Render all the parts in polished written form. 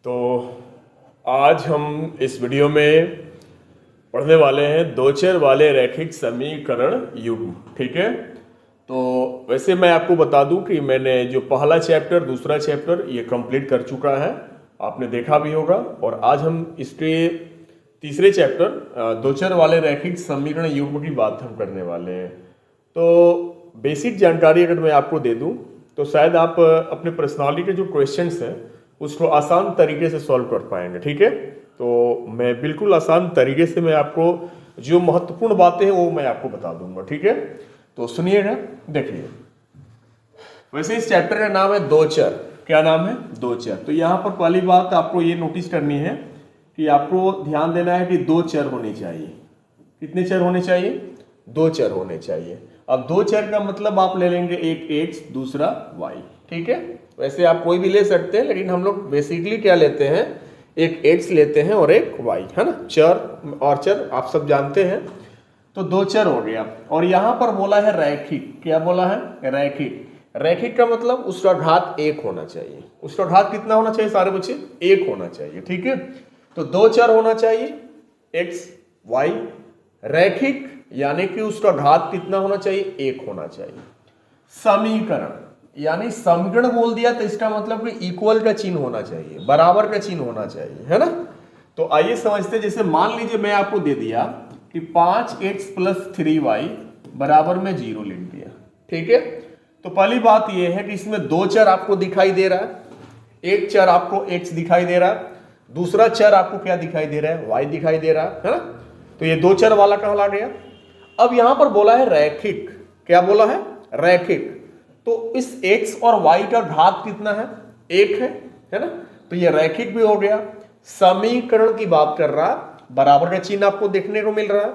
तो आज हम इस वीडियो में पढ़ने वाले हैं दो चर वाले रैखिक समीकरण युग्म। ठीक है, तो वैसे मैं आपको बता दूं कि मैंने जो पहला चैप्टर दूसरा चैप्टर ये कंप्लीट कर चुका है, आपने देखा भी होगा। और आज हम इसके तीसरे चैप्टर दो चर वाले रैखिक समीकरण युग्म की बात हम करने वाले हैं। तो बेसिक जानकारी अगर मैं आपको दे दूं तो शायद आप अपने पर्सनालिटी के जो क्वेश्चंस हैं उसको आसान तरीके से सॉल्व कर पाएंगे। ठीक है, तो मैं बिल्कुल आसान तरीके से मैं आपको जो महत्वपूर्ण बातें हैं वो मैं आपको बता दूंगा। ठीक है, तो सुनिएगा, देखिए। वैसे इस चैप्टर का नाम है दो चर। क्या नाम है? दो चर। तो यहाँ पर पहली बात आपको ये नोटिस करनी है कि आपको ध्यान देना है कि दो चर होने चाहिए। कितने चर होने चाहिए? दो चर होने चाहिए। अब दो चर का मतलब आप ले लेंगे एक x दूसरा y। ठीक है, वैसे आप कोई भी ले सकते हैं, लेकिन हम लोग बेसिकली क्या लेते हैं, एक x लेते हैं और एक y, है ना। चर और चर आप सब जानते हैं। तो दो चर हो गया। और यहां पर बोला है रैखिक। क्या बोला है? रैखिक। रैखिक का मतलब उसका घात एक होना चाहिए। उसका घात कितना होना चाहिए सारे बच्चे? एक होना चाहिए। ठीक है, तो दो चर होना चाहिए x y, रैखिक यानी कि उसका घात कितना होना चाहिए? एक होना चाहिए। समीकरण यानी समीकरण बोल दिया तो इसका मतलब कि इक्वल का चिन्ह होना चाहिए, बराबर का चिन्ह होना चाहिए, है ना। तो आइए समझते, जैसे मान लीजिए मैं आपको दे दिया कि 5x + 3y बराबर में 0 लिख दिया। ठीक है, तो पहली बात यह है कि इसमें दो चर आपको दिखाई दे रहा है। एक चर आपको x दिखाई दे रहा है, दूसरा चर आपको क्या दिखाई दे रहा है? y दिखाई दे रहा है ना। तो ये दो चर वाला कहला गया। अब यहां पर बोला है रैखिक। क्या बोला है? रैखिक। तो इस x और y का घात कितना है? एक है ना। तो ये रैखिक भी हो गया। समीकरण की बात कर रहा, बराबर का चिन्ह आपको देखने को मिल रहा है,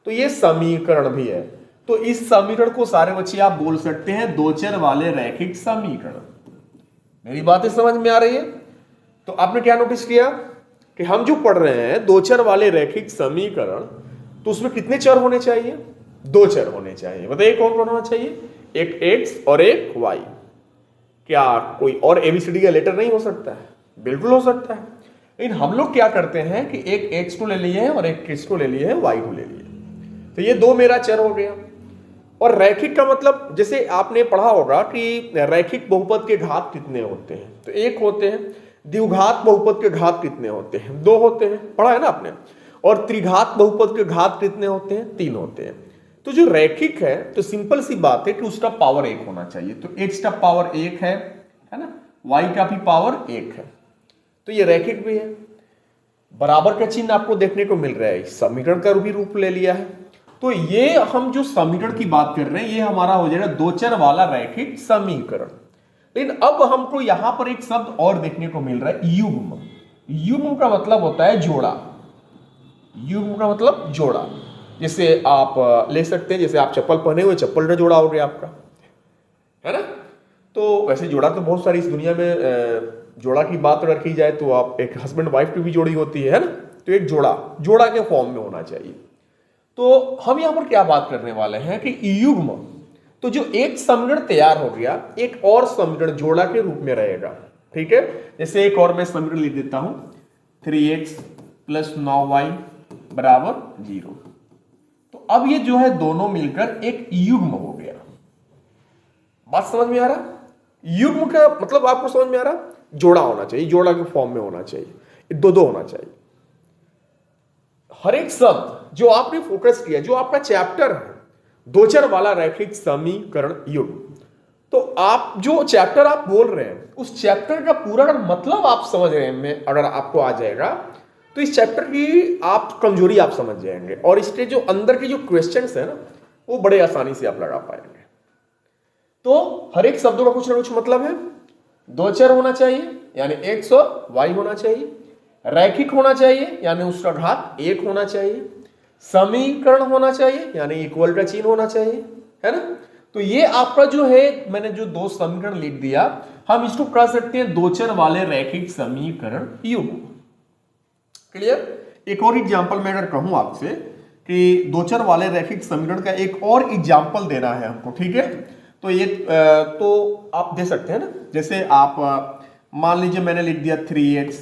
तो ये समीकरण भी है। तो इस समीकरण को सारे बच्चे आप बोल सकते हैं दो चर वाले रैखिक समीकरण। मेरी बातें समझ में आ रही है? तो आपने क्या नोटिस किया कि हम जो पढ़ रहे हैं दो चर वाले रैखिक समीकरण, तो उसमें कितने चर होने चाहिए? दो चर होने चाहिए। बताइए कौन कौन होना चाहिए? एक x और एक y। क्या कोई और एबीसीडी का लेटर नहीं हो सकता है? बिल्कुल हो सकता है। लेकिन हम लोग क्या करते हैं कि एक x को ले लिए हैं और एक किसको ले लिए हैं? y को ले लिए। तो ये दो मेरा चर हो गया। और रैखिक का मतलब, जैसे आपने पढ़ा होगा कि रैखिक बहुपद के घात कितने होते हैं? तो एक होते हैं। द्विघात बहुपद के घात कितने होते हैं? दो होते हैं, पढ़ा है ना आपने। और त्रिघात बहुपद के घात कितने होते हैं? तीन होते हैं। तो जो रैखिक है, तो सिंपल सी बात है कि उसका पावर एक होना चाहिए। तो x का पावर एक है ना, y का भी पावर एक है। तो ये रैखिक भी है। बराबर का चिन्ह आपको देखने को मिल रहा है, समीकरण का भी रूप ले लिया है। तो ये हम जो समीकरण की बात कर रहे हैं, ये हमारा हो जाएगा दो चर वाला रैखिक समीकरण। लेकिन अब हमको यहां पर एक शब्द और देखने को मिल रहा है, युग्म। युग्म का मतलब होता है जोड़ा। युग्म का मतलब जोड़ा। जैसे आप ले सकते हैं, जैसे आप चप्पल पहने हुए, चप्पल का जोड़ा हो गया आपका, है ना। तो वैसे जोड़ा तो बहुत सारी इस दुनिया में, जोड़ा की बात अगर की जाए तो आप एक हस्बैंड वाइफ की भी जोड़ी होती है ना। तो एक जोड़ा के फॉर्म में होना चाहिए। तो हम यहां पर क्या बात करने वाले हैं कि युग्म, तो जो एक समीकरण तैयार हो गया, एक और समीकरण जोड़ा के रूप में रहेगा। ठीक है, जैसे एक और मैं समीकरण लिख देता हूं, 3x + 9y बराबर 0। तो अब ये जो है दोनों मिलकर एक युग्म हो गया। बात समझ में आ रहा? युग्म का मतलब आपको समझ में आ रहा? जोड़ा होना चाहिए, जोड़ा के फॉर्म में होना चाहिए, दो दो होना चाहिए। हर एक शब्द जो आपने फोकस किया, जो आपका चैप्टर है दो चर वाला रैखिक समीकरण युग्म, तो आप जो चैप्टर आप बोल रहे हैं उस चैप्टर का पूरा मतलब आप समझ रहे हैं, अगर आपको आ जाएगा तो इस चैप्टर की आप कमजोरी आप समझ जाएंगे, और इसके जो अंदर के जो क्वेश्चंस है ना, वो बड़े आसानी से आप लगा पाएंगे। तो हर एक शब्दों का कुछ ना कुछ मतलब है। दो चर होना चाहिए यानी x और y होना चाहिए, रैखिक होना चाहिए यानी उसका घात एक होना चाहिए, समीकरण होना चाहिए यानी इक्वल का चिन्ह होना चाहिए, है ना। तो ये आपका जो है, मैंने जो दो समीकरण लिख दिया, हम इसको कह सकते हैं दो चर वाले रैखिक समीकरण युग्म। क्लियर? एक और एग्जांपल मैं अगर कहूं आपसे कि दो चर वाले रैखिक समीकरण का एक और एग्जांपल देना है हमको, ठीक है, तो ये तो आप दे सकते हैं ना। जैसे आप मान लीजिए मैंने लिख दिया 3x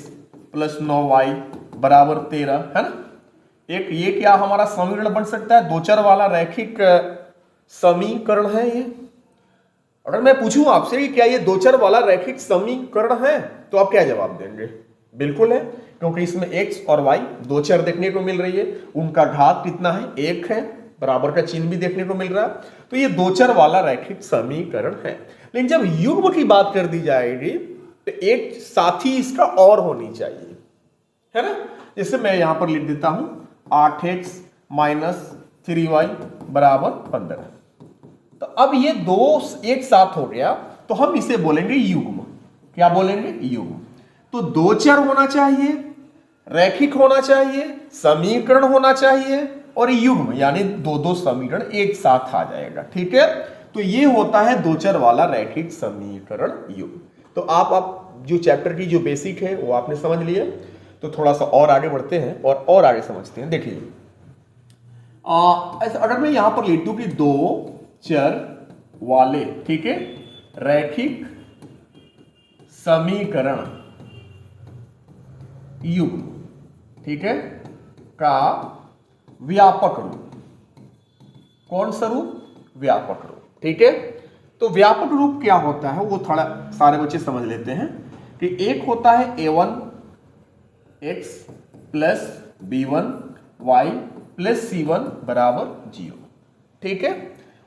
प्लस 9y बराबर 13, है ना। एक ये क्या हमारा समीकरण बन सकता है, दो चर वाला रैखिक समीकरण है ये। अगर मैं पूछूं आपसे कि क्या ये दो चर वाला रैखिक समीकरण है, तो आप क्या जवाब देंगे? बिल्कुल है, क्योंकि इसमें x और y दो चर देखने को मिल रही है, उनका घात कितना है, 1 है, बराबर का चिन्ह भी देखने को मिल रहा है, तो ये दो चर वाला रैखिक समीकरण है। लेकिन जब युग्म की बात कर दी जाएगी तो एक साथी इसका और होनी चाहिए, है ना। जैसे मैं यहां पर लिख देता हूं 8x माइनस 3y बराबर 15। तो अब ये दो एक साथ हो गया, तो हम इसे बोलेंगे युग्म। क्या बोलेंगे? युग्म। तो दो चर होना चाहिए, रैखिक होना चाहिए, समीकरण होना चाहिए, और युग्म यानी दो दो समीकरण एक साथ आ जाएगा, ठीक है। तो ये होता है दो चर वाला रैखिक समीकरण युग्म। तो आप जो चैप्टर की जो बेसिक है वो आपने समझ लिया। तो थोड़ा सा और आगे बढ़ते हैं और आगे समझते हैं। देखिए अगर मैं यहां पर लिख दूं कि दो चर वाले, ठीक है, रैखिक समीकरण युग्म, ठीक है, का व्यापक रूप। कौन सा रूप? व्यापक रूप, ठीक है। तो व्यापक रूप क्या होता है वो थोड़ा सारे बच्चे समझ लेते हैं कि एक होता है a1x plus b1y plus c1 बराबर 0, ठीक है।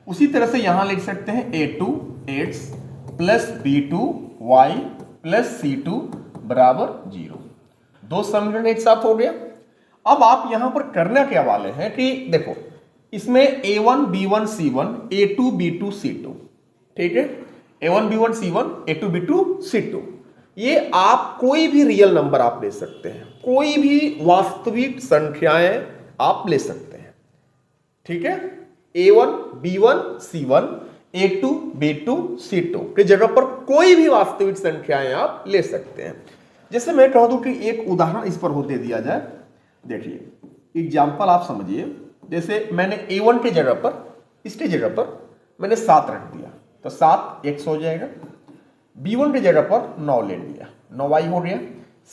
उसी तरह से यहां लिख सकते हैं a2x plus b2y plus c2 बराबर 0। दो समीकरण एक साथ हो गया। अब आप यहां पर करना क्या वाले हैं कि देखो इसमें a1 b1 c1 a2 b2 c2, ठीक है, a1 b1 c1 a2 b2 c2। ये आप कोई भी रियल नंबर आप ले सकते हैं, कोई भी वास्तविक संख्याएं आप ले सकते हैं, ठीक है। a1 b1 c1 a2 b2 c2 की जगह पर कोई भी वास्तविक संख्याएं आप ले सकते हैं। जैसे मैं कह दूं कि एक उदाहरण इस पर हो दे दिया जाए। देखिए एग्जाम्पल आप समझिए, जैसे मैंने a1 के जगह पर, इसकी जगह पर मैंने 7 रख दिया, तो 7x हो जाएगा। b1 की जगह पर 9 ले लिया, 9y हो गया।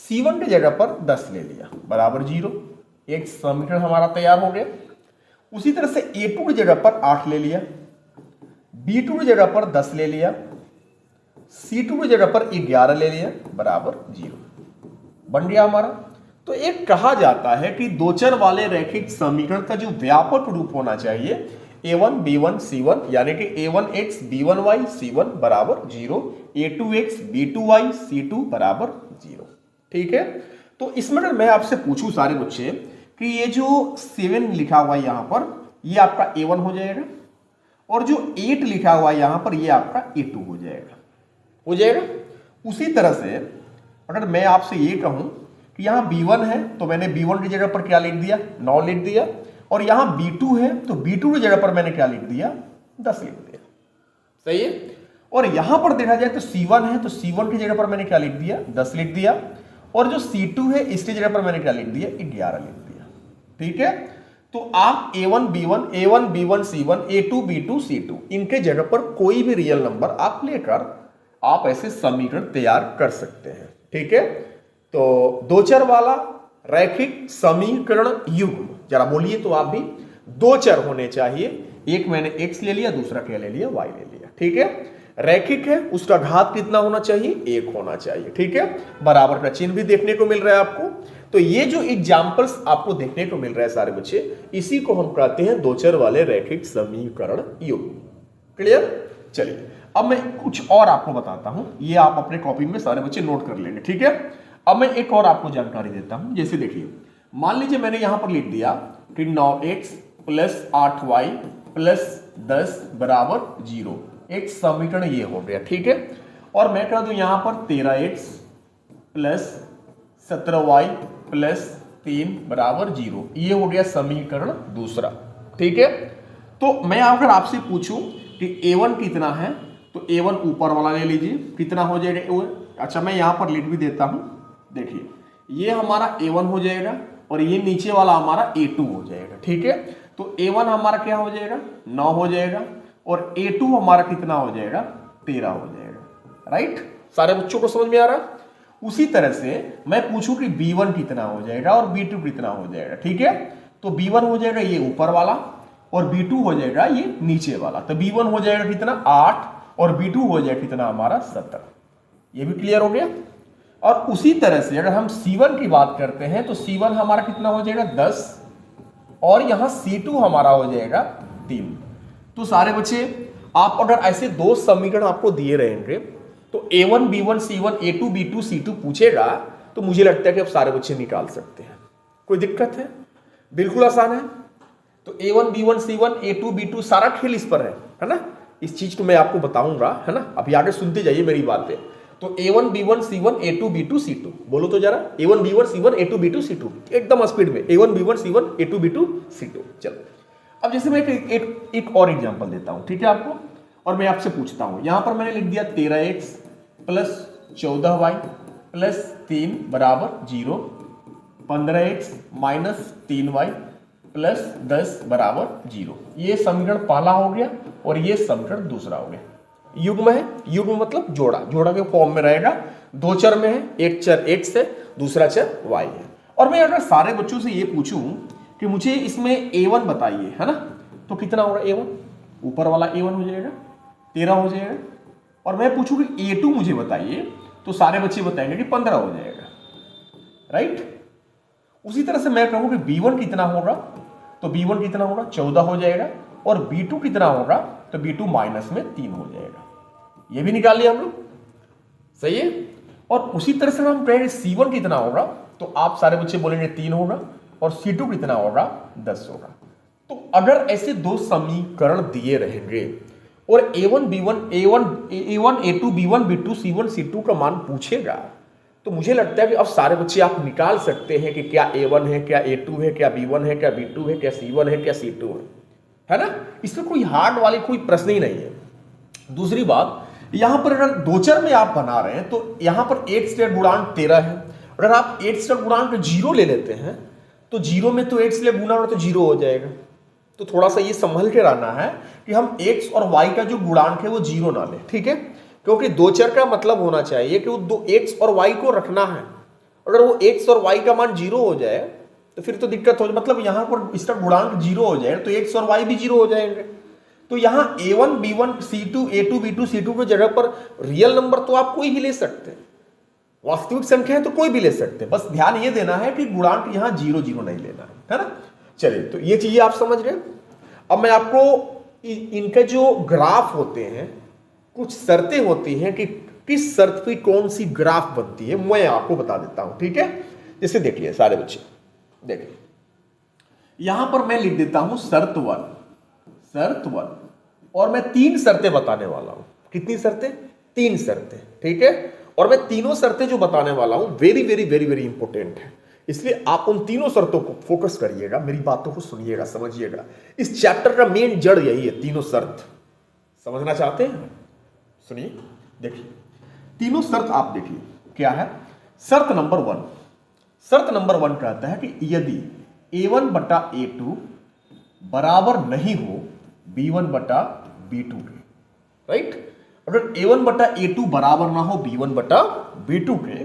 c1 की जगह पर 10 ले लिया, बराबर 0। एक समीकरण हमारा तैयार हो गया। उसी तरह से a2 की जगह पर 8 ले लिया, b2 की जगह पर 10 ले लिया, c2 की जगह पर 11 ले लिया, बराबर 0 बन गया हमारा। तो एक कहा जाता है कि दो चर वाले रैखिक समीकरण का जो व्यापक रूप होना चाहिए a1 b1 c1 यानी कि a1x b1y c1 बराबर 0, a2x b2y c2 बराबर 0, ठीक है। तो इसमें अगर मैं आपसे पूछूं सारे बच्चे कि ये जो 7 लिखा हुआ है यहां पर, ये आपका a1 हो जाएगा, और जो 8 लिखा हुआ है यहां पर, ये आपका a2 हो जाएगा। उसी तरह से अगर मैं आपसे ये कहूं कि यहां b1 है, तो मैंने b1 की जगह पर क्या लिख दिया, 9 लिख दिया, और यहां b2 है तो b2 की जगह पर मैंने क्या लिख दिया, 10 लिख दिया, सही है। और यहां पर देखा जाए तो c1 है, तो c1 की जगह पर मैंने क्या लिख दिया, 10 लिख दिया, और जो c2 है इसकी जगह पर मैंने क्या लिख दिया, 11 लिख दिया, ठीक है। तो आप a1 b1 c1 a2 b2 c2 इनके जगह पर कोई भी रियल नंबर आप लेकर आप ऐसे समीकरण तैयार कर सकते हैं, ठीक है। तो दो चर वाला रैखिक समीकरण युग्म, जरा बोलिए तो आप भी। दो चर होने चाहिए, एक मैंने x ले लिया, दूसरा क्या ले लिया, y ले लिया, ठीक है। रैखिक है, उसका घात कितना होना चाहिए, 1 होना चाहिए, ठीक है। बराबर का चिन्ह भी देखने को मिल रहा है आपको। तो ये जो एग्जाम्पल्स आपको देखने को मिल रहा है सारे बच्चे, इसी को हम कहते हैं दो चर वाले रैखिक समीकरण युग्म। क्लियर? चलिए अब मैं कुछ और आपको बताता हूं, ये आप अपने कॉपी में सारे बच्चे नोट कर लेंगे, ठीक है। अब मैं एक और आपको जानकारी देता हूं। जैसे देखिए मान लीजिए मैंने यहां पर लिख दिया कि 9x प्लस 8y प्लस 10 बराबर 0, एक समीकरण ये हो गया, ठीक है। और मैं कह दूं यहां पर 13x प्लस 17y प्लस 3 बराबर 0, ये हो गया समीकरण दूसरा, ठीक है। तो मैं अगर आपसे पूछूं कि a1 कितना है, तो a1 ऊपर वाला ले लीजिए, कितना हो जाएगा। अच्छा मैं यहां पर लिख भी देता हूं, देखिए ये हमारा a1 हो जाएगा और ये नीचे वाला हमारा a2 हो जाएगा, ठीक है। तो a1 हमारा क्या हो जाएगा, 9 हो जाएगा, और a2 हमारा कितना हो जाएगा, 13 हो जाएगा, राइट। सारे बच्चों को समझ में आ रहा है। उसी तरह से मैं पूछूं कि B1 कितना हो जाएगा और B2 कितना हो जाएगा, ठीक है। तो B1 हो जाएगा ये ऊपर वाला और B2 हो जाएगा ये नीचे वाला। तो B1 हो जाएगा कितना 8 और B2 हो जाएगा कितना हमारा 17। ये भी क्लियर हो गया। और उसी तरह से अगर हम C1 की बात करते हैं तो C1 हमारा कितना हो जाएगा 10 और यहां C2 हमारा हो जाएगा 3। तो सारे बच्चे आप अगर ऐसे दो समीकरण आपको दिए रहेंगे तो A1 B1 C1 A2 B2 C2 पूछेगा तो मुझे लगता है कि आप सारे बच्चे निकाल सकते हैं। कोई दिक्कत है? बिल्कुल आसान है। तो A1 B1 C1 A2 B2 सारा खेल इस पर है ना। इस चीज को मैं आपको बताऊंगा, है ना। अभी आगे सुनते जाइए मेरी बातें। तो A1 B1 C1 A2 B2 C2 बोलो तो जरा। A1 B1 C1 A2 B2 C2 एकदम स्पीड में। A1 B1 C1 A2 B2 C2। चलो अब जैसे मैं एक और एग्जांपल देता हूं, ठीक है आपको, और मैं आपसे पूछता हूं। यहां पर मैंने लिख दिया 13x प्लस 14y प्लस 3 बराबर 0, 15x माइनस 3y प्लस 10 बराबर 0। ये समीकरण पहला हो गया और ये समीकरण दूसरा हो गया। युग्म है, युग्म मतलब जोड़ा, जोड़ा के फॉर्म में रहेगा। दो चर में है, एक चर x है, दूसरा चर y है। और मैं अगर सारे बच्चों से ये पूछूं कि मुझे इसमें A1 बताइए, है ना, तो कितना होगा A1? ऊपर वाला A1 हो जाएगा 13 हो जाएगा। और मैं पूछूं कि A2 मुझे बताइए तो सारे बच्चे बताएंगे कि 15 हो जाएगा, राइट। उसी तरह से मैं कहूं कि B1 कितना होगा तो B1 कितना होगा 14 हो जाएगा और B2 कितना होगा तो B2 माइनस में 3 हो जाएगा। ये भी निकाल लिया हम लोग, सही है। और उसी तरह से हम कहेंगे C1 कितना होगा तो आप सारे बच्चे बोलेंगे 3 होगा और C2 कितना होगा 10 होगा। तो अगर ऐसे दो समीकरण दिए रहेंगे और A1 B1 A1 A2 B1 B2 C1 C2 का मान पूछेगा तो मुझे लगता है कि अब सारे बच्चे आप निकाल सकते हैं कि क्या A1 है, क्या A2 है, क्या B1 है, क्या B2 है, क्या C1 है, क्या C2 है ना। इसमें कोई हार्ड वाली कोई प्रश्न ही नहीं है। दूसरी बात, यहां पर अगर दो चर में आप बना रहे हैं तो यहां पर x स्क्वायर गुणांक 13 है। अगर आप x स्क्वायर गुणांक 0 ले लेते हैं तो 0 में तो x स्क्वायर गुणा हो तो 0 हो जाएगा। तो थोड़ा सा ये संभल के रहना है कि हम x और y का जो गुणांक है वो 0 ना लें, ठीक है। क्योंकि दो चर का मतलब होना चाहिए कि वो दो x और y को रखना है। अगर वो x और y का मान 0 हो जाए तो फिर तो दिक्कत हो जाए, मतलब यहां पर इसका गुणांक 0 हो जाए तो x और y भी 0 हो जाएंगे। तो यहां A1 B1 C2 A2 B2 C2 की जगह पर रियल नंबर तो आप कोई भी ले सकते हैं, वास्तविक संख्या है तो कोई भी ले सकते हैं। बस ध्यान ये देना है कि गुणांक यहां 0 0 नहीं लेना है ना। चलिए, तो ये चीजें आप समझ गए। अब मैं आपको इनके जो ग्राफ होते हैं, कुछ शर्तें होती हैं कि किस शर्त पे कौन सी ग्राफ बनती है, मैं आपको बता देता हूं, ठीक है। जैसे देखिए सारे बच्चे, देखिए यहां पर मैं लिख देता हूं शर्त 1 और मैं 3 शर्तें बताने वाला हूं। कितनी शर्तें? 3 शर्तें, ठीक है। और मैं तीनों शर्तें जो बताने वाला हूं very very very very important है, इसलिए आप उन तीनों शर्तों को फोकस करिएगा, मेरी बातों को सुनिएगा, समझिएगा। इस चैप्टर का मेन जड़ यही है, तीनों शर्त। समझना चाहते हैं? सुनिए, देखिए तीनों शर्त आप देखिए क्या है। शर्त नंबर 1 कहता है कि यदि A1 बटा A2 बराबर नहीं हो B1 बटा B2 के, राइट। अगर A1 बटा A2 बराबर ना हो B1 बटा B2 के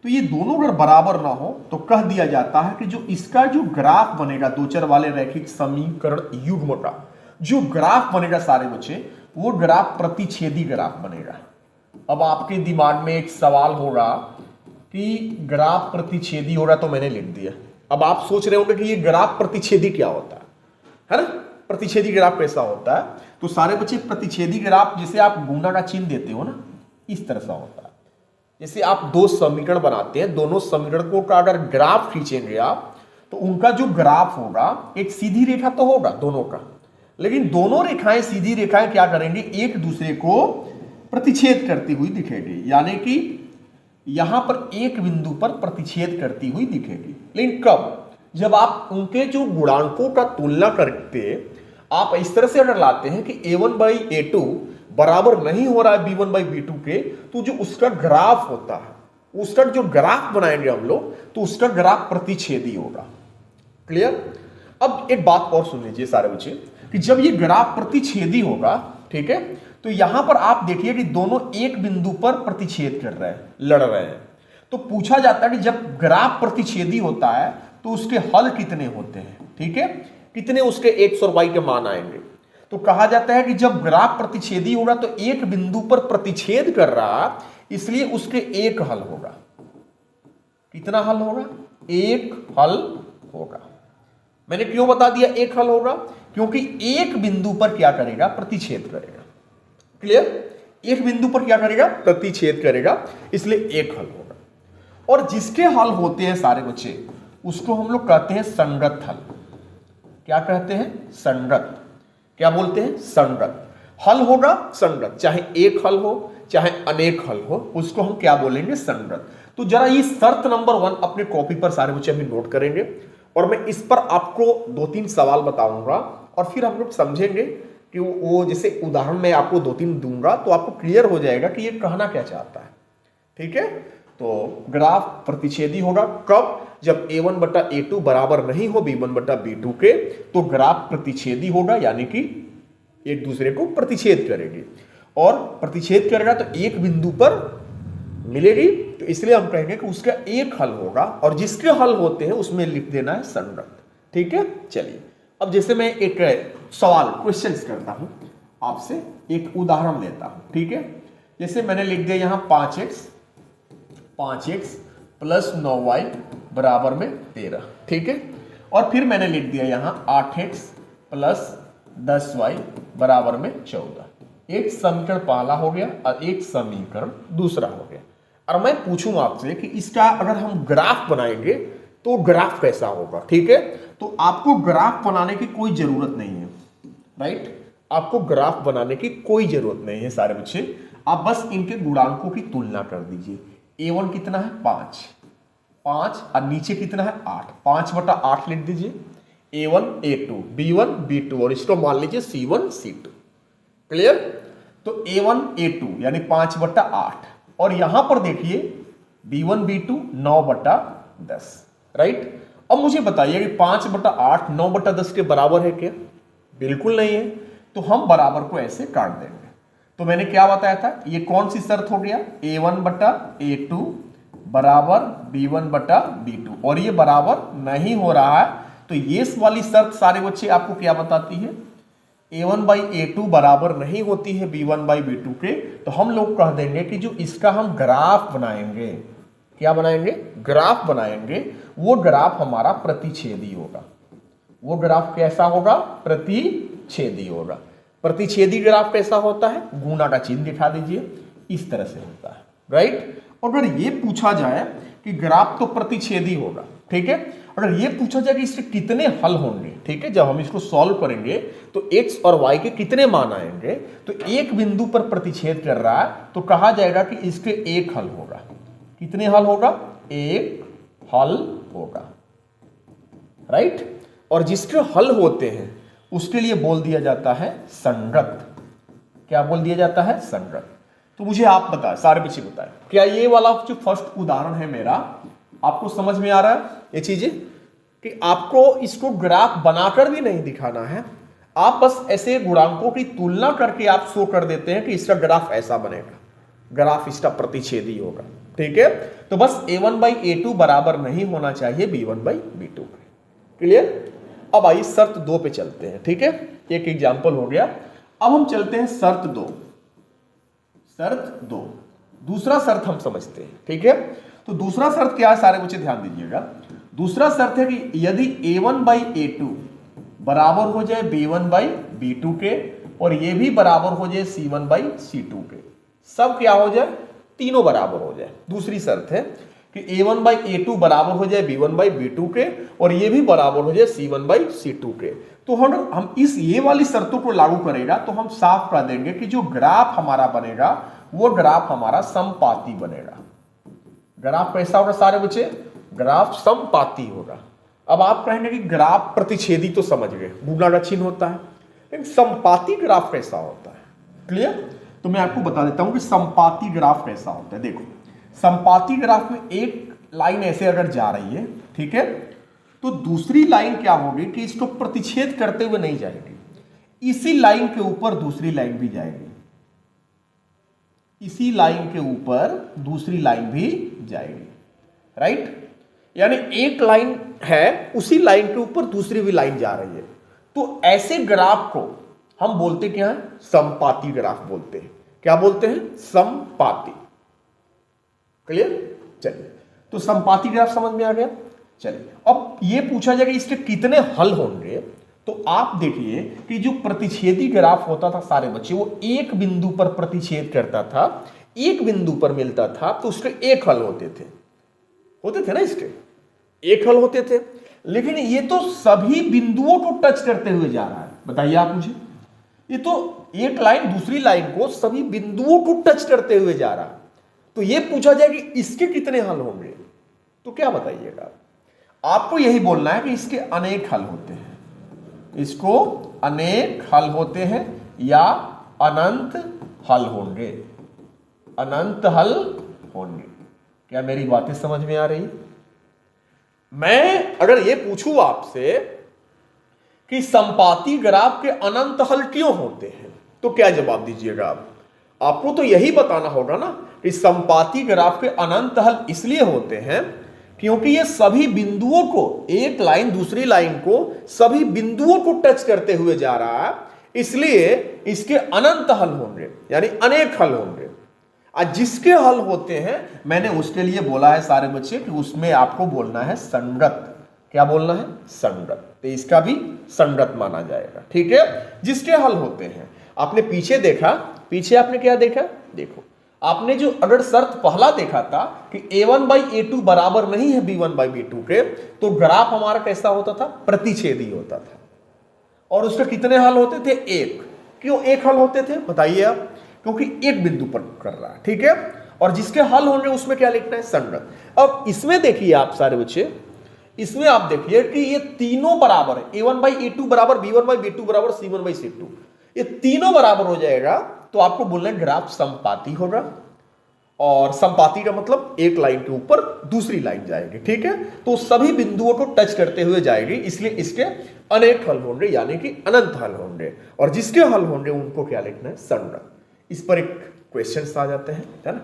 तो ये दोनों अगर बराबर ना हो तो कह दिया जाता है कि जो इसका जो ग्राफ बनेगा दो चर वाले रैखिक समीकरण युग्म का जो ग्राफ बनेगा सारे बच्चे, वो ग्राफ प्रतिच्छेदी ग्राफ बनेगा। अब आपके दिमाग में एक सवाल होगा कि ग्राफ प्रतिच्छेदी होगा, तो मैंने लिख दिया। अब आप सोच रहे होंगे कि ये ग्राफ प्रतिच्छेदी क्या होता है ना। प्रतिच्छेदी ग्राफ कैसा होता है? तो सारे बच्चे प्रतिच्छेदी ग्राफ जैसे आप गुणा का चिन्ह देते हो ना, इस तरह से होता है। जैसे आप दो समीकरण बनाते हैं, दोनों समीकरणों का अगर ग्राफ खींचेंगे आप तो उनका जो ग्राफ होगा एक सीधी रेखा तो होगा दोनों का, लेकिन दोनों रेखाएं सीधी रेखाएं क्या करेंगी, एक दूसरे को प्रतिच्छेद करती हुई दिखेगी। यानी कि यहां पर एक बिंदु पर प्रतिच्छेद करती हुई दिखेगी। लेकिन कब? जब आप उनके जो गुणांकों का तुलना करके आप इस तरह से अगर लाते हैं कि A1 बाई A2 बराबर नहीं हो रहा है B1 बाई B2 के, तो जो उसका ग्राफ होता है, उसका जो ग्राफ बनाएंगे हम लोग, तो उसका ग्राफ प्रतिच्छेदी होगा। क्लियर? अब एक बात और सुन लीजिए सारे बच्चे कि जब ये ग्राफ प्रतिच्छेदी होगा, ठीक है, तो यहां पर आप देखिए कि दोनों एक बिंदु पर प्रतिच्छेद कर रहे हैं, लड़ रहे हैं। तो पूछा जाता है कि जब ग्राफ प्रतिच्छेदी होता है तो उसके हल कितने होते हैं, ठीक है, कितने उसके एक्स और वाई के मान आएंगे। तो कहा जाता है कि जब ग्राफ प्रतिच्छेदी होगा तो एक बिंदु पर प्रतिच्छेद कर रहा, इसलिए उसके एक हल होगा। कितना हल होगा? एक हल होगा। मैंने क्यों बता दिया एक हल होगा? क्योंकि एक बिंदु पर क्या करेगा? प्रतिच्छेद करेगा। क्लियर? एक बिंदु पर क्या करेगा? प्रतिच्छेद करेगा, इसलिए एक हल होगा। और जिसके हल होते हैं सारे बच्चे, उसको हम लोग कहते हैं संगत हल। क्या कहते हैं? संगत। क्या बोलते हैं? संगत हल होगा। संगत, चाहे एक हल हो चाहे अनेक हल हो, उसको हम क्या बोलेंगे? संगत। तो जरा ये शर्त नंबर 1 अपने कॉपी पर सारे बच्चे अभी नोट करेंगे, और मैं इस पर आपको 2-3 सवाल बताऊंगा, और फिर हम लोग समझेंगे कि वो जैसे उदाहरण में आपको 2-3 दूंगा तो आपको क्लियर हो जाएगा कि ये कहना क्या चाहता है। ठीक है? तो ग्राफ प्रतिच्छेदी होगा कब? जब a1 बटा a2 बराबर नहीं हो b1 बटा b2 के, तो ग्राफ प्रतिच्छेदी होगा, यानी कि एक दूसरे को प्रतिच्छेद करेगी, और प्रतिच्छेद करेगा तो एक बिंदु पर मिलेगी, तो इसलिए हम कहेंगे कि उसका एक हल होगा, और जिसके हल होते हैं उसमें लिख देना है संगत। ठीक है? चलिए, अब जैसे मैं एक सवाल क्वेश्चन करता हूं आपसे, एक उदाहरण लेता हूं। ठीक है? जैसे मैंने लिख दिया यहां 5x प्लस 9y बराबर में 13। ठीक है? और फिर मैंने लिख दिया यहां 8x प्लस 10y बराबर में 14। एक समीकरण पहला हो गया और एक समीकरण दूसरा हो गया। और मैं पूछूंगा आपसे कि इसका अगर हम ग्राफ बनाएंगे तो ग्राफ कैसा होगा। ठीक है? तो आपको ग्राफ बनाने की कोई जरूरत नहीं है, राइट? आपको ग्राफ बनाने की कोई जरूरत नहीं है सारे बच्चे। आप बस इनके गुणांकों की तुलना कर दीजिए। a1 कितना है? 5 और नीचे कितना है? 8। 5 बटा 8 लिख दीजिए। a1 a2 b1 b2 और इसको मान लीजिए c1 c2। क्लियर? तो a1 a2 यानी 5 बटा 8, और यहां पर देखिए b1 b2 9 बटा 10, राइट? अब मुझे बताइए कि 5 बटा 8 9 बटा 10 के बराबर है क्या? बिल्कुल नहीं है। तो हम बराबर को ऐसे काट देंगे। तो मैंने क्या बताया था? ये कौन सी शर्त हो गया? a1 बटा a2 बराबर b1 बटा b2, और ये बराबर नहीं हो रहा है, तो ये वाली शर्त सारे बच्चे आपको क्या बताती है? a1 बाई a2 बराबर नहीं होती है b1 बाई b2 के, तो हम लोग कह देंगे कि जो इसका हम ग्राफ बनाएंगे, क्या बनाएंगे? ग्राफ बनाएंगे, वो ग्राफ हमारा प्रतिच्छेदी होगा। वो ग्राफ कैसा होगा? प्रतिच्छेदी होगा। प्रतिच्छेदी ग्राफ कैसा होता है? गुना का चिन्ह दिखा दीजिए, इस तरह से होता है, राइट? अगर ये पूछा जाए कि ग्राफ तो प्रतिच्छेदी होगा, ठीक है, अगर ये पूछा जाए कि इसके कितने हल होंगे, ठीक है, जब हम इसको सॉल्व करेंगे तो x और y के कितने मान आएंगे, तो एक बिंदु पर प्रतिच्छेद कर रहा है, तो कहा जाएगा कि इसके एक हल होगा। कितने हल होगा? एक हल होगा, राइट? और जिसके हल होते हैं उसके लिए बोल दिया जाता है संगत। क्या बोल दिया जाता है? संगत। तो मुझे आप बताएं, सारे बच्चे बताएं, क्या ये वाला जो फर्स्ट उदाहरण है मेरा, आपको समझ में आ रहा है ये चीजें? कि आपको इसको ग्राफ बनाकर भी नहीं दिखाना है, आप बस ऐसे गुणांकों की तुलना करके आप शो कर देते हैं कि इसका ग्राफ ऐसा बनेगा, ग्राफ इसका प्रतिच्छेदी होगा। ठीक है? तो बस a1 बाई a2 बराबर नहीं होना चाहिए b1 बाई b2। क्लियर? अब आइए शर्त 2 पे चलते हैं। ठीक है? एक एग्जाम्पल हो गया। अब हम चलते हैं शर्त 2। शर्त 2, दूसरा शर्त हम समझते हैं। ठीक है? तो दूसरा शर्त क्या है सारे बच्चे ध्यान दीजिएगा। दूसरा शर्त है कि यदि a1 बाई a2 बराबर हो जाए b1 बाई b2 के, और ये भी बराबर हो जाए c1 बाई c2 के, सब क्या हो जाए? तीनों बराबर हो जाए। दूसरी शर्त है कि a1 बाई a2 बराबर हो जाए b1 बाई b2 के, और ये भी बराबर हो जाए c1 बाई c2 के। तो हम इस ये वाली शर्तों को लागू करेगा तो हम साफ कर देंगे कि जो ग्राफ हमारा बनेगा वो ग्राफ हमारा समपाती बनेगा। ग्राफ कैसा होगा सारे बच्चे? ग्राफ समपाती होगा। अब आप कहेंगे कि ग्राफ प्रतिच्छेदी तो समझ गए, गुना का चिन्ह होता है, लेकिन समपाती ग्राफ कैसा होता है? क्लियर? तो मैं आपको बता देता हूं कि समपाती ग्राफ कैसा होता है। देखो, समपाती ग्राफ में एक लाइन ऐसे अगर जा रही है, ठीक है, तो दूसरी लाइन क्या होगी कि इसको प्रतिच्छेद करते हुए नहीं जाएगी, इसी लाइन के ऊपर दूसरी लाइन भी जाएगी, इसी लाइन के ऊपर दूसरी लाइन भी जाएगी। राइट? यानी एक लाइन है, उसी लाइन के ऊपर दूसरी भी लाइन जा रही है, तो ऐसे ग्राफ को हम बोलते क्या है? समपाती ग्राफ बोलते हैं। क्या बोलते हैं? समपाती। क्लियर? चलिए, तो समपाती ग्राफ समझ में आ गया। चलिए, अब ये पूछा जाएगा इसके कितने हल होंगे, तो आप देखिए कि जो प्रतिच्छेदी ग्राफ होता था सारे बच्चे, वो एक बिंदु पर प्रतिच्छेद करता था, एक बिंदु पर मिलता था, तो उसके एक हल होते थे ना, इसके एक हल होते थे। लेकिन ये तो सभी बिंदुओं को टच करते हुए जा रहा है। बताइए आप मुझे, ये तो एक लाइन दूसरी लाइन को सभी बिंदुओं को टच करते हुए जा रहा है, तो ये पूछा जाए कि इसके कितने हल होंगे, तो क्या बताइएगा? आपको यही बोलना है कि इसके अनेक हल होते हैं, इसको अनेक हल होते हैं या अनंत हल होंगे, अनंत हल होंगे। क्या मेरी बातें समझ में आ रही? मैं अगर ये पूछूं आपसे कि समपाती ग्राफ के अनंत हल क्यों होते हैं, तो क्या जवाब दीजिएगा आप? आपको तो यही बताना होगा ना कि समपाती ग्राफ के अनंत हल इसलिए होते हैं क्योंकि ये सभी बिंदुओं को, एक लाइन दूसरी लाइन को सभी बिंदुओं को टच करते हुए जा रहा है, इसलिए इसके अनंत हल होंगे, यानी अनेक हल होंगे। आज जिसके हल होते हैं, मैंने उसके लिए बोला है सारे बच्चे कि उसमें आपको बोलना है संगत। क्या बोलना है? संगत। तो इसका भी संगत माना जाएगा। ठीक है, जिसके हल होते हैं। आपने पीछे देखा, पीछे आपने क्या देखा? देखो, आपने जो अगर शर्त पहला देखा था कि a1/a2 बराबर नहीं है b1/b2 के, तो ग्राफ हमारा कैसा होता था? प्रतिच्छेदी होता था। और उसके कितने हल होते थे? एक। क्यों एक हल होते थे बताइए आप? क्योंकि एक बिंदु पर कर रहा है। ठीक है, और जिसके हल होंगे उसमें क्या लिखना है? संगत। अब इसमें देखिए आप सारे बच्चे, इसमें आप देखिए कि ये तीनों बराबर है, a1/a2 बराबर b1/b2 बराबर c1/c2, ये तीनों बराबर हो जाएगा, तो आपको बोलना है ग्राफ समपाती होगा। और समपाती का मतलब एक लाइन के ऊपर दूसरी लाइन जाएगी। ठीक है, तो सभी बिंदुओं को टच करते हुए जाएगी, इसलिए इसके अनेक हल होंगे, यानी कि अनंत हल होंगे। और जिसके हल होंगे उनको क्या लिखना है? संगत। इस पर एक क्वेश्चन आ जाते हैं, है ना?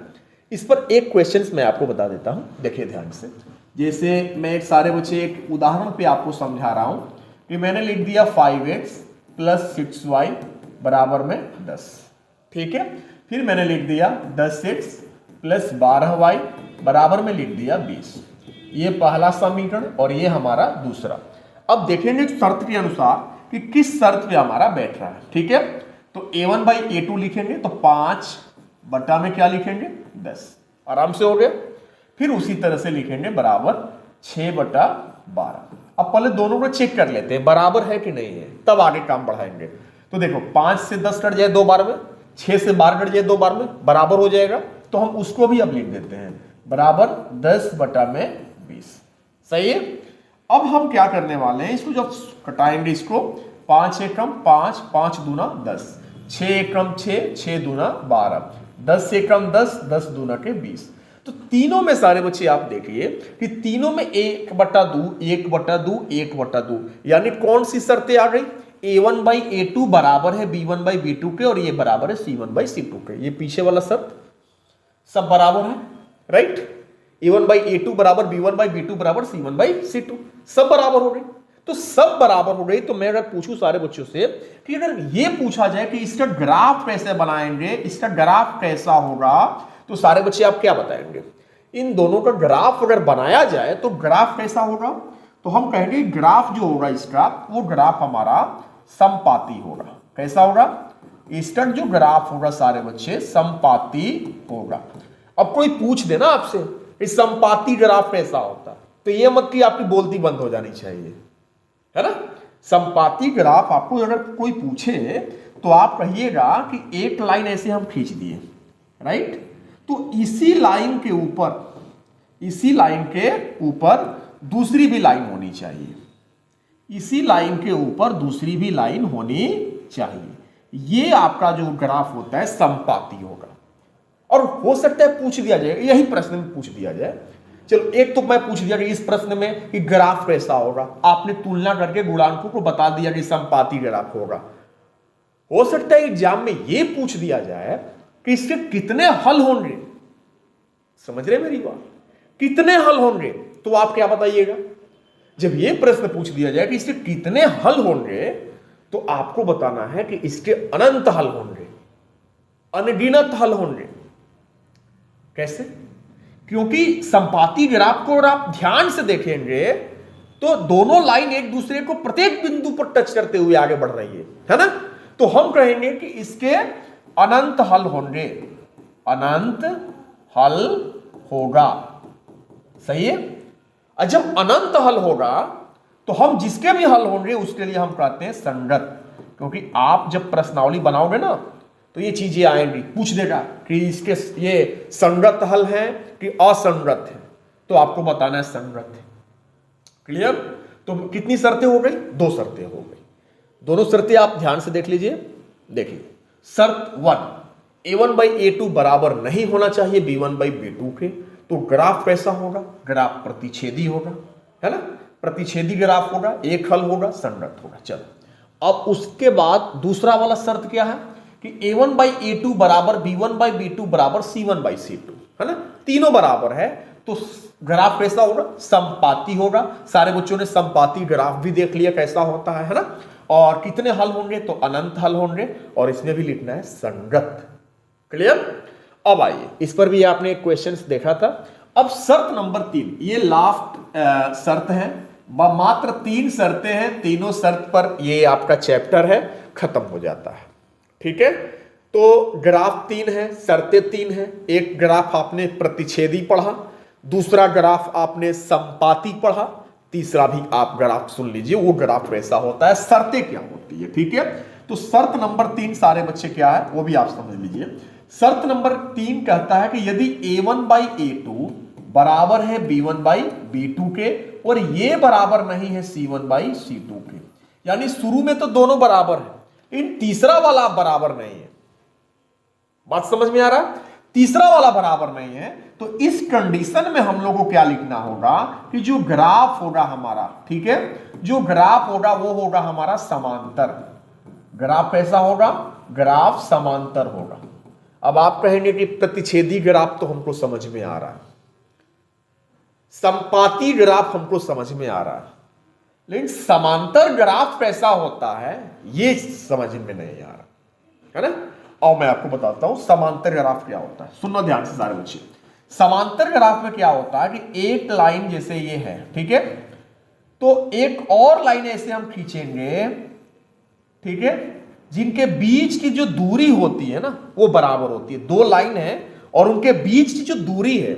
इस पर एक क्वेश्चन मैं आपको बता देता हूं, देखिए ध्यान से। जैसे मैं एक सारे बच्चे एक उदाहरण पे आपको समझा रहा हूं कि मैंने लिख दिया 5x + 6y बराबर में 10। ठीक है, फिर मैंने लिख दिया 10x + 12y बराबर में लिख दिया 20। ये पहला समीकरण और ये हमारा दूसरा। अब देखेंगे शर्त के अनुसार कि किस शर्त पे हमारा बैठ रहा है। ठीक है, तो a1/a2 लिखेंगे तो 5 बटा में क्या लिखेंगे? 10। आराम से हो गया। फिर उसी तरह से लिखेंगे बराबर 6/12। अब पहले दोनों को चेक कर लेते हैं बराबर है कि नहीं है, तब आगे काम बढ़ाएंगे। तो देखो 5 से 10 कट जाए 2 बार में, 6 से 12 कट जाए 2 बार में, बराबर हो जाएगा। तो हम उसको भी अब लिख देते हैं बराबर 10/20। सही है। अब हम क्या करने वाले हैं, इसको जब कटाएंगे, इसको 5 एकम 5, 5 दूना 10, 6 एकम 6, 6 दूना 12, 10 एकम 10, 10 दूना के 20। तो तीनों में सारे बच्चे आप देखिए कि तीनों में 1/2, 1/2, 1/2, यानी कौन सी शर्तें आ गई? a1/a2 बराबर है b1/b2 के और ये बराबर है c1/c2 के। ये पीछे वाला शर्त सब बराबर है, राइट? a1/a2 बराबर b1/b2 बराबर c1/c2, सब बराबर हो गई। तो सब बराबर हो गई। तो मैं अगर पूछूं सारे बच्चों से कि अगर ये पूछा जाए कि इसका ग्राफ कैसे बनाएंगे, इसका ग्राफ कैसा होगा, तो सारे बच्चे आप क्या बताएंगे? इन दोनों का ग्राफ अगर बनाया जाए तो ग्राफ कैसा होगा? तो हम कहेंगे ग्राफ जो होगा इसका, वो ग्राफ हमारा समपाती होगा। कैसा होगा? इसका जो ग्राफ होगा सारे बच्चे समपाती होगा। अब कोई पूछ देना आपसे इस समपाती ग्राफ कैसा होता, तो ये मत कि आपकी बोलती बंद हो जानी चाहिए, है ना? समपाती ग्राफ आपको अगर कोई पूछे तो आप कहिएगा कि एक लाइन ऐसे हम खींच दिए, राइट? तो इसी लाइन के ऊपर दूसरी भी लाइन होनी चाहिए, इसी लाइन के ऊपर दूसरी भी लाइन होनी चाहिए। ये आपका जो ग्राफ होता है समपाती होगा। और हो सकता है पूछ दिया जाए, यही प्रश्न में पूछ दिया जाए। चलो एक तो मैं पूछ दिया कि इस प्रश्न में कि ग्राफ कैसा होगा, आपने तुलना करके गुणांकों को बता दिया कि समपाती ग्राफ होगा। हो सकता है एग्जाम में यह पूछ दिया जाए कि इसके कितने हल होंगे। समझ रहे मेरी बात? कितने हल होंगे, तो आप क्या बताइएगा। जब ये प्रश्न पूछ दिया जाए कि इसके कितने हल होंगे, तो आपको बताना है कि इसके अनंत हल होंगे, अनगिनत हल होंगे। कैसे? क्योंकि संपाती ग्राफ को अगर आप ध्यान से देखेंगे तो दोनों लाइन एक दूसरे को प्रत्येक बिंदु पर टच करते हुए आगे बढ़ रही है ना। तो हम कहेंगे कि इसके अनंत हल होंगे, अनंत हल होगा। सही है। और जब अनंत हल होगा तो हम जिसके भी हल होंगे उसके लिए हम कहते हैं संगत। क्योंकि आप जब प्रश्नावली बनाओगे ना तो ये चीजें आएंगी, पूछ देगा कि इसके ये संगत हल है कि असंगत है, तो आपको बताना है संगत है। क्लियर? तो कितनी शर्तें हो गई? 2 शर्तें हो गई। दोनों शर्तें आप ध्यान से देख लीजिए। देखिए, शर्त 1, a1/a2 बराबर नहीं होना चाहिए b1/b2 के। तो ग्राफ कैसा होगा? ग्राफ प्रतिच्छेदी होगा, है ना। प्रतिच्छेदी ग्राफ होगा, एक हल होगा, संगत होगा। चलो, अब उसके बाद दूसरा वाला शर्त क्या है कि a1/a2 बराबर b1/b2 बराबर c1/c2, है ना। तीनों बराबर है तो ग्राफ कैसा होगा? संपाती होगा। सारे बच्चों ने संपाती ग्राफ भी देख लिया कैसा होता है ना। और कितने हल होंगे? तो अनंत हल होंगे। और इसमें भी लिखना है संगत। क्लियर? अब आइए, इस पर भी आपने एक क्वेश्चंस देखा था। अब शर्त नंबर 3, ये लास्ट शर्त है। मात्र 3 शर्तें हैं, तीनों शर्त पर ये आपका चैप्टर है, खत्म हो जाता है। ठीक है। तो ग्राफ 3 है, शर्तें 3 है। एक ग्राफ आपने प्रतिच्छेदी पढ़ा, दूसरा ग्राफ आपने संपाती पढ़ा, तीसरा भी आप ग्राफ सुन लीजिए वो ग्राफ कैसा होता है, शर्तें क्या होती है। ठीक है। तो शर्त नंबर 3 सारे बच्चे क्या है वो भी आप समझ लीजिए। शर्त नंबर 3 कहता है कि यदि a1/a2 बराबर है b1/b2 के और ये बराबर नहीं है c1/c2 के, यानी शुरू में तो दोनों बराबर है, इन तीसरा वाला बराबर नहीं है। बात समझ में आ रहा? तीसरा वाला बराबर नहीं है, तो इस कंडीशन में हम लोगों को क्या लिखना होगा कि जो ग्राफ होगा हमारा, ठीक है, जो ग्राफ होगा वो होगा हमारा समांतर। ग्राफ कैसा होगा? ग्राफ समांतर होगा। अब आप कहेंगे कि प्रतिच्छेदी ग्राफ तो हमको समझ में आ रहा है, संपाती ग्राफ हमको समझ में आ रहा है, लेकिन समांतर ग्राफ कैसा होता है ये समझ में नहीं आ रहा, है ना। और मैं आपको बताता हूं समांतर ग्राफ क्या होता है। सुनना ध्यान से सारे बच्चे। समांतर ग्राफ में क्या होता है कि एक लाइन जैसे ये है, ठीक है, तो एक और लाइन ऐसे हम खींचेंगे, ठीक है, जिनके बीच की जो दूरी होती है ना वो बराबर होती है। 2 लाइन है और उनके बीच की जो दूरी है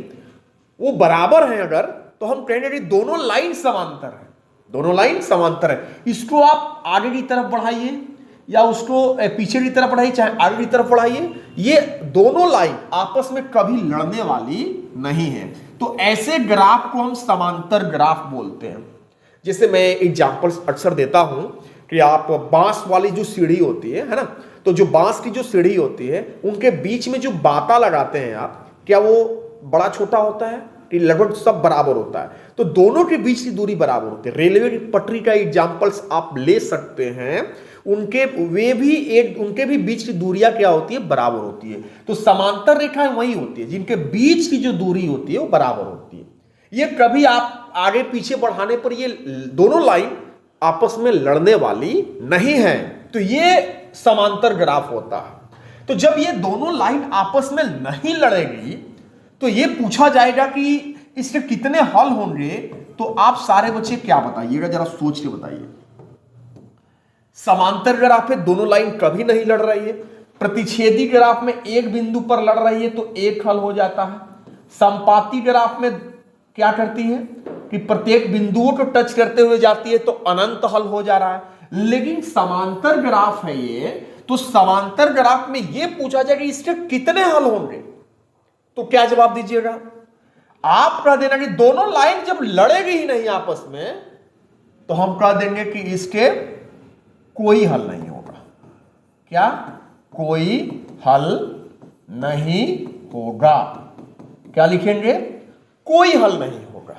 वो बराबर है अगर, तो हम कहेंगे कि दोनों लाइन समांतर है, दोनों लाइन समांतर है। इसको आप आगे की तरफ बढ़ाइए या उसको पीछे की तरफ बढ़ाइए, चाहे आगे की तरफ बढ़ाइए, ये दोनों लाइन आपस में कभी लड़ने वाली नहीं है। तो ऐसे ग्राफ को हम समांतर ग्राफ बोलते हैं। जैसे मैं एग्जांपल्स अक्सर देता हूं कि आप बांस वाली जो सीढ़ी होती है ना, तो जो बांस की जो सीढ़ी होती है उनके बीच में जो बाता लगाते हैं आप, क्या वो बड़ा छोटा होता है कि लगभग सब बराबर होता है? तो दोनों के बीच की दूरी बराबर होती है। रेलवे की पटरी का एग्जांपल्स आप ले सकते हैं, उनके भी बीच की दूरियां क्या होती है? बराबर होती है। तो समांतर रेखाएं वही होती है जिनके बीच की जो दूरी होती है वो बराबर होती है। ये कभी आप आगे पीछे बढ़ाने पर ये दोनों लाइन आपस में लड़ने वाली नहीं है, तो ये समांतर ग्राफ होता है। तो जब ये दोनों लाइन आपस में नहीं लड़ेगी तो ये पूछा जाएगा कि इसके कितने हल होंगे। तो आप सारे बच्चे क्या बताइएगा, जरा सोच के बताइए। समांतर ग्राफ में दोनों लाइन कभी नहीं लड़ रही है, प्रतिच्छेदी ग्राफ में एक बिंदु पर लड़ रही है तो एक हल हो जाता है। संपाती ग्राफ में क्या करती है कि प्रत्येक बिंदुओं को टच करते हुए जाती है तो अनंत हल हो जा रहा है। लेकिन समांतर ग्राफ है ये, तो समांतर ग्राफ में ये पूछा जाए कि इसके कितने हल होंगे, तो क्या जवाब दीजिएगा? आप कह देना कि दोनों लाइन जब लड़ेगी ही नहीं आपस में तो हम कह देंगे कि इसके कोई हल नहीं होगा। क्या? कोई हल नहीं होगा। क्या लिखेंगे? कोई हल नहीं होगा।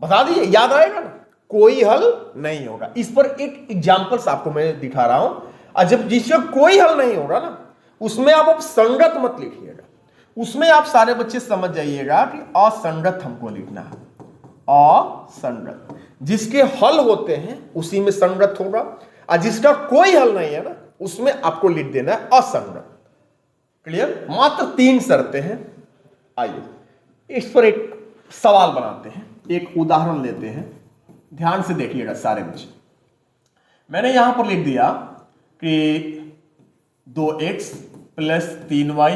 बता दीजिए, याद आएगा ना, कोई हल नहीं होगा। इस पर एक एग्जांपल्स आपको मैं दिखा रहा हूं। और जब जिसका कोई हल नहीं होगा ना उसमें आप अब संगत मत लिखिएगा, उसमें आप सारे बच्चे समझ जाइएगा कि असंगत हमको लिखना है। असंगत, जिसके हल होते हैं उसी में संगत होगा, और जिसका कोई हल नहीं है ना उसमें आपको लिख देना है असंगत। क्लियर? मात्र 3 शर्तें हैं। आइए इस पर एक सवाल बनाते हैं, एक उदाहरण लेते हैं, ध्यान से देखिएगा सारे बच्चे। मैंने यहां पर लिख दिया कि 2x + 3y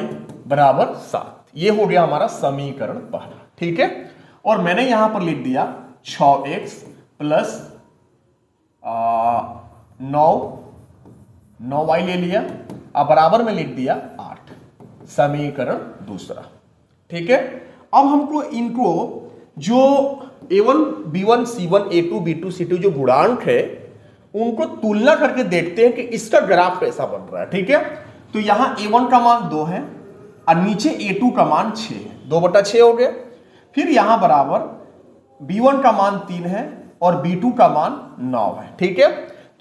= 7, ये हो गया हमारा समीकरण पहला, ठीक है। और मैंने यहां पर लिख दिया 6x + 9y ले लिया, अब बराबर में लिख दिया 8, समीकरण दूसरा, ठीक है। अब हमको इनको जो a1 b1 c1 a2 b2 c2 जो गुणांक है उनको तुलना करके देखते हैं कि इसका ग्राफ कैसा बन रहा है, ठीक है। तो यहां a1 का मान 2 है और नीचे a2 का मान 6 है, 2/6 हो गया। फिर यहां बराबर b1 का मान 3 है और b2 का मान 9 है, ठीक है।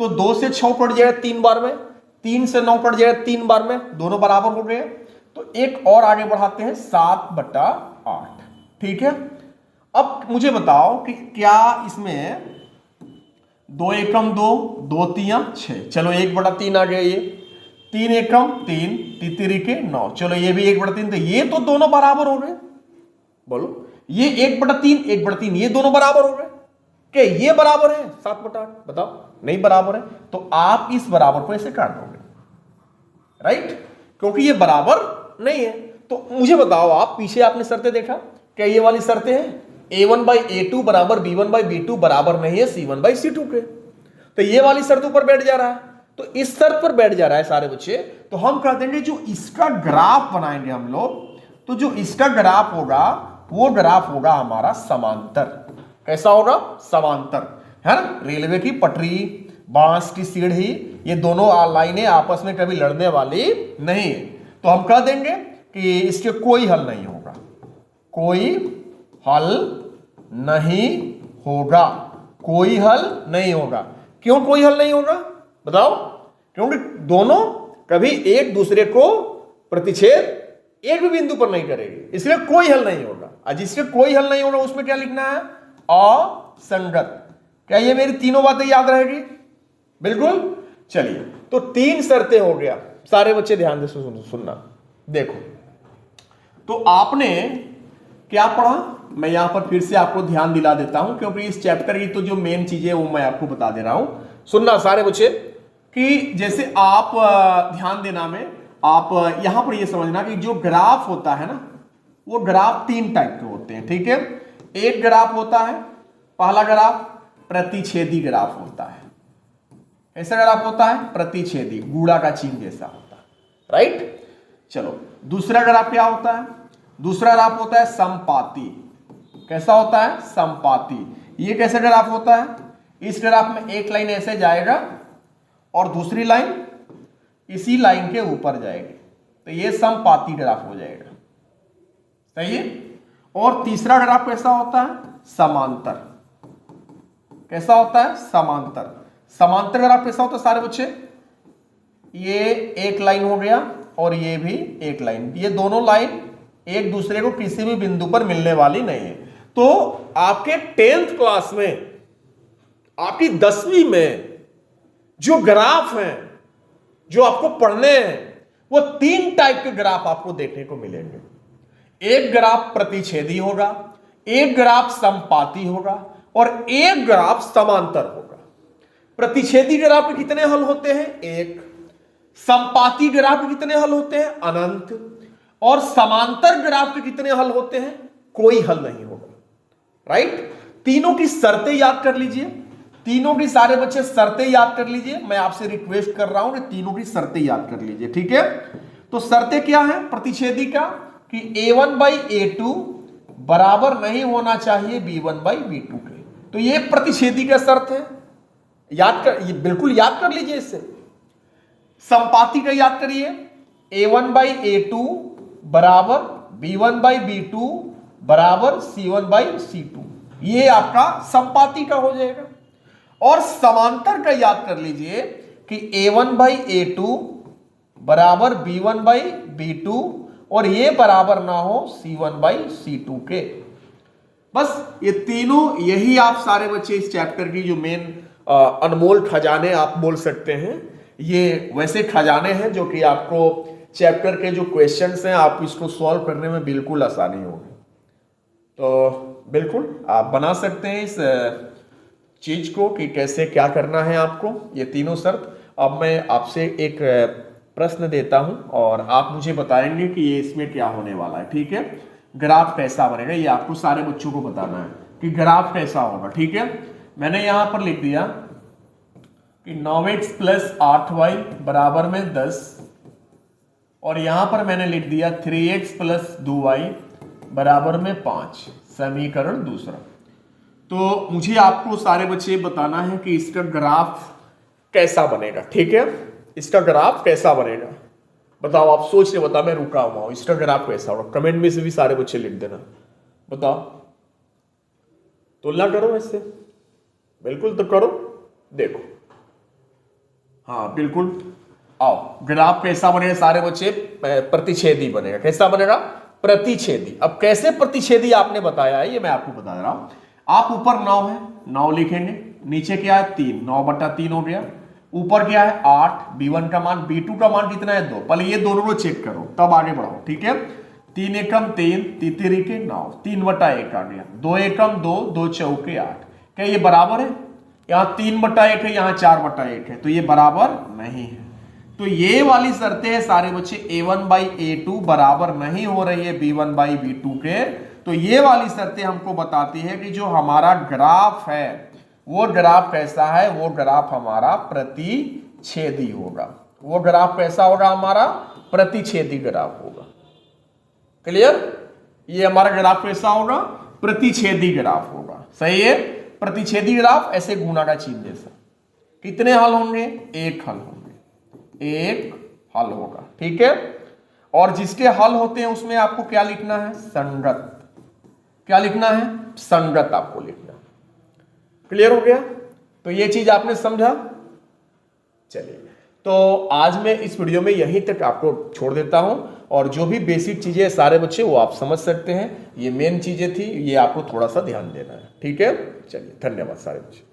तो 2 से 6 कट जाएगा 3 बार में, 3 से 9 कट जाएगा 3 बार में, दोनों बराबर हो गए। तो एक और आगे बढ़ाते हैं 7/8, ठीक है। अब मुझे बताओ कि क्या इसमें 2 एकम 2, 2 तिया 6, चलो 1/3 आ गया, ये 3 एकम 3, 3 तिरिके 9, चलो ये भी 1/3, तो ये तो दोनों बराबर हो गए। बोलो, ये 1/3 1/3 ये दोनों बराबर हो गए, क्या ये बराबर है 7/8? बताओ, नहीं बराबर है, तो आप इस बराबर को ऐसे काट दोगे, राइट, क्योंकि ये बराबर नहीं है। तो मुझे बताओ, आप पीछे आपने शर्तें देखा, क्या ये वाली शर्तें हैं? a1/a2 = b1/b2 बराबर नहीं है c1/c2 के, तो ये वाली शर्त ऊपर बैठ जा रहा है, तो इस शर्त पर बैठ जा रहा है सारे बच्चे। तो हम कह देंगे जो इसका ग्राफ बनाएंगे हम लोग, तो जो इसका ग्राफ होगा वो ग्राफ होगा हमारा समांतर। कैसा होगा? समांतर, है ना। रेलवे की पटरी, बांस की सीढ़ी, ये दोनों लाइनें आपस में कभी लड़ने वाली नहीं है, तो हम कह देंगे कि इसके कोई हल नहीं होगा, कोई हल नहीं होगा, कोई हल नहीं होगा। क्यों कोई हल नहीं होगा बताओ? क्योंकि दोनों कभी एक दूसरे को प्रतिच्छेद एक भी बिंदु पर नहीं करेगी, इसलिए कोई हल नहीं होगा। और जिसके कोई हल नहीं होगा उसमें क्या लिखना है? असंगत। क्या ये मेरी तीनों बातें याद रहेगी? बिल्कुल। चलिए, तो 3 शर्तें हो गया। सारे बच्चे ध्यान से सुनना। देखो, तो आपने क्या पढ़ा, मैं यहां पर फिर से आपको ध्यान दिला देता हूं, क्योंकि इस चैप्टर की तो जो मेन चीजें है वो मैं आपको बता दे रहा हूं। सुनना सारे बच्चे, कि जैसे आप ध्यान देना में, आप यहां पर ये समझना कि जो ग्राफ होता है ना, वो ग्राफ 3 टाइप के होते हैं, ठीक है। एक ग्राफ होता है, पहला ग्राफ प्रतिच्छेदी ग्राफ होता है। ऐसा ग्राफ होता है प्रतिच्छेदी, गूढ़ा का चिन्ह जैसा होता है, राइट। चलो, दूसरा ग्राफ क्या होता है? दूसरा ग्राफ होता है समपाती। कैसा होता है? समपाती। ये कैसा ग्राफ होता है? इस ग्राफ में एक लाइन ऐसे जाएगा और दूसरी लाइन इसी लाइन के ऊपर जाएगी, तो ये समपाती ग्राफ हो जाएगा, सही है। और तीसरा ग्राफ कैसा होता है? समांतर। कैसा होता है? समांतर। समांतर ग्राफ कैसा होता है सारे बच्चे? ये एक लाइन हो गया और ये भी एक लाइन, ये दोनों लाइन एक दूसरे को किसी भी बिंदु पर मिलने वाली नहीं है। तो आपके 10th क्लास में, आपकी 10वीं में जो ग्राफ हैं, जो आपको पढ़ने हैं, वो 3 टाइप के ग्राफ आपको देखने को मिलेंगे। एक ग्राफ प्रतिच्छेदी होगा, एक ग्राफ समपाती होगा और एक ग्राफ समांतर होगा। प्रतिच्छेदी ग्राफ के कितने हल होते हैं? 1। समपाती ग्राफ के कितने हल होते हैं? अनंत। और समांतर ग्राफ के कितने हल होते हैं? कोई हल नहीं होगा, राइट। तीनों की शर्तें याद कर लीजिए, तीनों की सारे बच्चे शर्तें याद कर लीजिए। मैं आपसे रिक्वेस्ट कर रहा हूं कि तीनों की शर्तें याद कर लीजिए, ठीक है। तो शर्तें क्या है प्रतिच्छेदी का? कि a1/a2 बराबर नहीं होना चाहिए b1/b2 के, तो ये प्रतिच्छेदी का शर्त है, याद कर, ये बिल्कुल याद कर लीजिए। इससे समपाती का याद करिए, a1/a2 बराबर b1/b2 बराबर c1/c2, ये आपका समपाती का हो जाएगा। और समांतर का याद कर लीजिए कि a1/a2 बराबर b1/b2 और ये बराबर ना हो C1/C2 के। बस ये तीनों, यही आप सारे बच्चे इस चैप्टर की जो मेन अनमोल खजाने आप बोल सकते हैं, ये वैसे खजाने हैं जो कि आपको चैप्टर के जो क्वेश्चंस हैं आप इसको सॉल्व करने में बिल्कुल आसानी होगी। तो बिल्कुल आप बना सकते हैं इस चीज को कि कैसे क्या करना है आपको, ये तीनों शर्त। अब मैं आपसे एक प्रश्न देता हूं और आप मुझे बताएंगे कि ये इसमें क्या होने वाला है, ठीक है। ग्राफ कैसा बनेगा ये आपको सारे बच्चों को बताना है कि ग्राफ कैसा होगा, ठीक है। मैंने यहां पर लिख दिया कि 9x + 8y बराबर में 10 और यहां पर मैंने लिख दिया 3x + 2y बराबर में 5, समीकरण दूसरा। तो मुझे आपको सारे बच्चे बताना है कि इसका ग्राफ कैसा बनेगा, ठीक है। इसका ग्राफ कैसा बनेगा बताओ, आप सोच रहे बताओ, मैं रुका हुआ हूं, इसका ग्राफ कैसा होगा। कमेंट में से भी सारे बच्चे लिख देना, बताओ, तुलना करो इससे, बिल्कुल तो करो, देखो, हाँ बिल्कुल, आओ। ग्राफ कैसा बनेगा सारे बच्चे, प्रतिच्छेदी बनेगा। कैसा बनेगा, प्रतिच्छेदी। अब कैसे प्रतिच्छेदी आपने बताया है ये मैं आपको बता रहा हूं। आप ऊपर 9 है, 9 लिखेंगे, नीचे क्या है 3, 9/3 हो गया, ऊपर क्या है 8, b1 का मान, b2 का मान कितना है 2, पहले ये दोनों को चेक करो तब आगे बढ़ो, ठीक है। 3 एकम 3, 3 3 9, 3/1 आ गया, 2 एकम 2, 2 चौके 8। क्या ये बराबर है, यहाँ 3/1 है, यहाँ 4/1 है, तो ये बराबर नहीं है। तो ये वाली शर्तें हैं सारे बच्चे, a1/a2 बराबर नहीं हो रही है b1/b2 के। तो ये वाली शर्तें हमको बताती है कि जो हमारा ग्राफ है वो ग्राफ कैसा है, वो ग्राफ हमारा प्रतिच्छेदी होगा। वो ग्राफ कैसा होगा, हमारा प्रतिच्छेदी ग्राफ होगा। क्लियर, ये हमारा ग्राफ कैसा होगा, प्रतिच्छेदी ग्राफ होगा। सही है, प्रतिच्छेदी ग्राफ ऐसे गुना का चिन्ह जैसा। कितने हल होंगे, एक हल होंगे, एक हल होगा, ठीक है। और जिसके हल होते हैं उसमें आपको क्या लिखना है, संगत। क्या लिखना है, संगत आपको लिखना। क्लियर हो गया, तो ये चीज आपने समझा। चलिए, तो आज मैं इस वीडियो में यहीं तक आपको छोड़ देता हूं, और जो भी बेसिक चीजें सारे बच्चे वो आप समझ सकते हैं। ये मेन चीजें थी, ये आपको थोड़ा सा ध्यान देना है, ठीक है। चलिए, धन्यवाद सारे बच्चे।